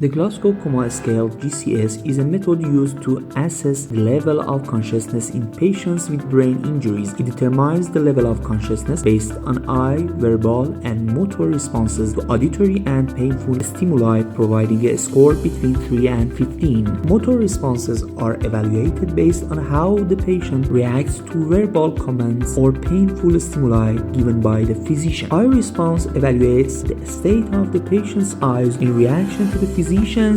The Glasgow Coma Scale (GCS) is a method used to assess the level of consciousness in patients with brain injuries. It determines the level of consciousness based on eye, verbal, and motor responses to auditory and painful stimuli, providing a score between 3 and 15. Motor responses are evaluated based on how the patient reacts to verbal commands or painful stimuli given by the physician. Eye response evaluates the state of the patient's eyes in reaction to the physician's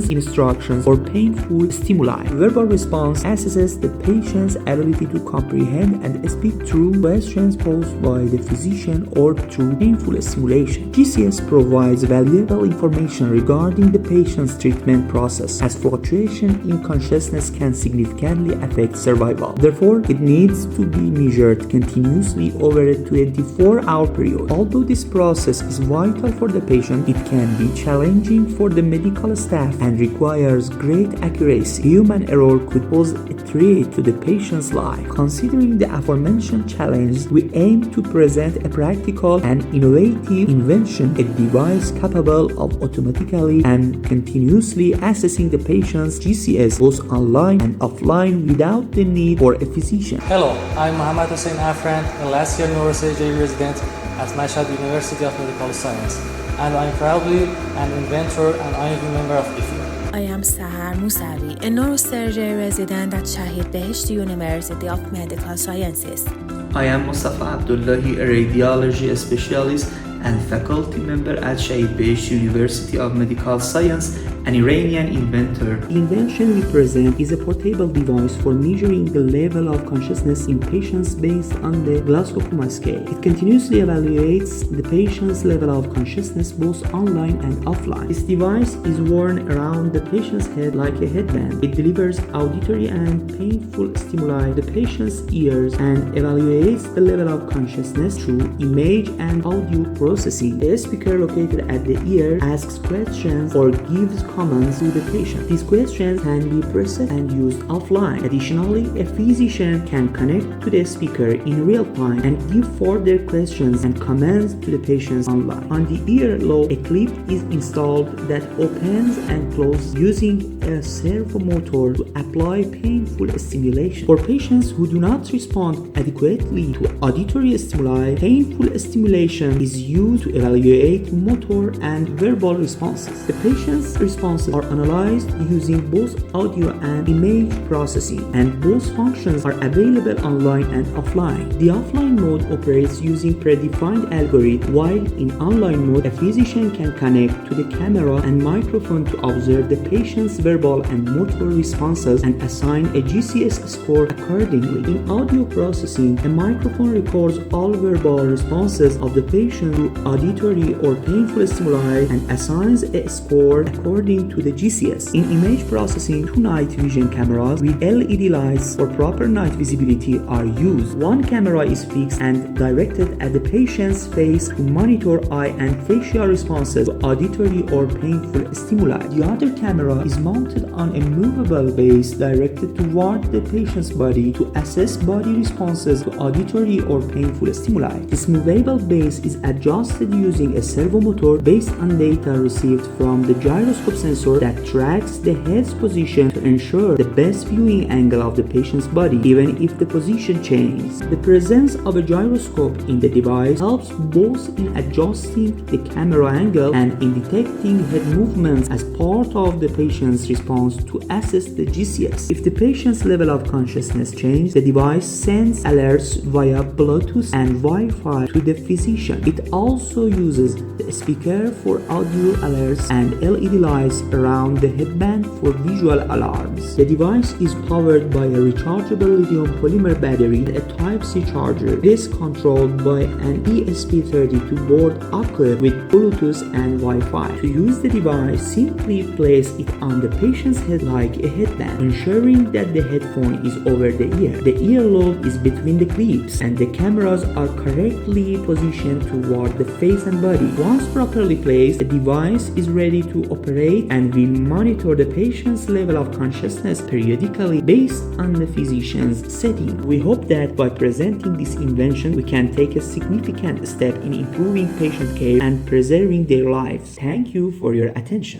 instructions or painful stimuli. Verbal response assesses the patient's ability to comprehend and speak through questions posed by the physician or through painful stimulation. GCS provides valuable information regarding the patient's treatment process, as fluctuation in consciousness can significantly affect survival. Therefore, it needs to be measured continuously over a 24-hour period. Although this process is vital for the patient, it can be challenging for the medical staff and requires great accuracy. Human error could pose a threat to the patient's life. Considering the aforementioned challenge, we aim to present a practical and innovative invention, a device capable of automatically and continuously assessing the patient's GCS both online and offline without the need for a physician. Hello, I'm Mohammad Hussein Afrand, a last year neurosurgery resident at Mashhad University of Medical Science, and I'm proudly an inventor and honorary member of IFI. I am Sahar Musavi, a neurosurgery resident at Shahid Beheshti University of Medical Sciences. I am Mustafa Abdullahi, a radiology specialist and faculty member at Shahid Beheshti University of Medical Science, an Iranian inventor. The invention we present is a portable device for measuring the level of consciousness in patients based on the Glasgow Coma Scale. It continuously evaluates the patient's level of consciousness both online and offline. This device is worn around the patient's head like a headband. It delivers auditory and painful stimuli to the patient's ears and evaluates the level of consciousness through image and audio processing. The speaker located at the ear asks questions or gives commands to the patient. These questions can be processed and used offline. Additionally, a physician can connect to the speaker in real time and give further questions and commands to the patient online. On the earlobe, a clip is installed that opens and closes using a servo motor to apply painful stimulation. For patients who do not respond adequately to auditory stimuli, painful stimulation is used to evaluate motor and verbal responses. The patient's responses are analyzed using both audio and image processing, and both functions are available online and offline. The offline mode operates using predefined algorithm, while in online mode, a physician can connect to the camera and microphone to observe the patient's verbal and motor responses and assign a GCS score accordingly. In audio processing, a microphone records all verbal responses of the patient to auditory or painful stimuli and assigns a score according to the GCS. In image processing, two night vision cameras with LED lights for proper night visibility are used. One camera is fixed and directed at the patient's face to monitor eye and facial responses to auditory or painful stimuli. The other camera is mounted on a movable base directed toward the patient's body to assess body responses to auditory or painful stimuli. This movable base is adjusted using a servo motor based on data received from the gyroscope sensor that tracks the head's position to ensure the best viewing angle of the patient's body, even if the position changes. The presence of a gyroscope in the device helps both in adjusting the camera angle and in detecting head movements as part of the patient's response to assess the GCS. If the patient's level of consciousness changes, the device sends alerts via Bluetooth and Wi-Fi to the physician. It also uses the speaker for audio alerts and LED lights around the headband for visual alarms. The device is powered by a rechargeable lithium polymer battery and a Type-C charger. It is controlled by an ESP32 board equipped with Bluetooth and Wi-Fi. To use the device, simply place it on the patient's head like a headband, ensuring that the headphone is over the ear. The earlobe is between the clips and the cameras are correctly positioned toward the face and body. Once properly placed, the device is ready to operate and will monitor the patient's level of consciousness periodically based on the physician's setting. We hope that by presenting this invention, we can take a significant step in improving patient care and preserving their lives. Thank you for your attention.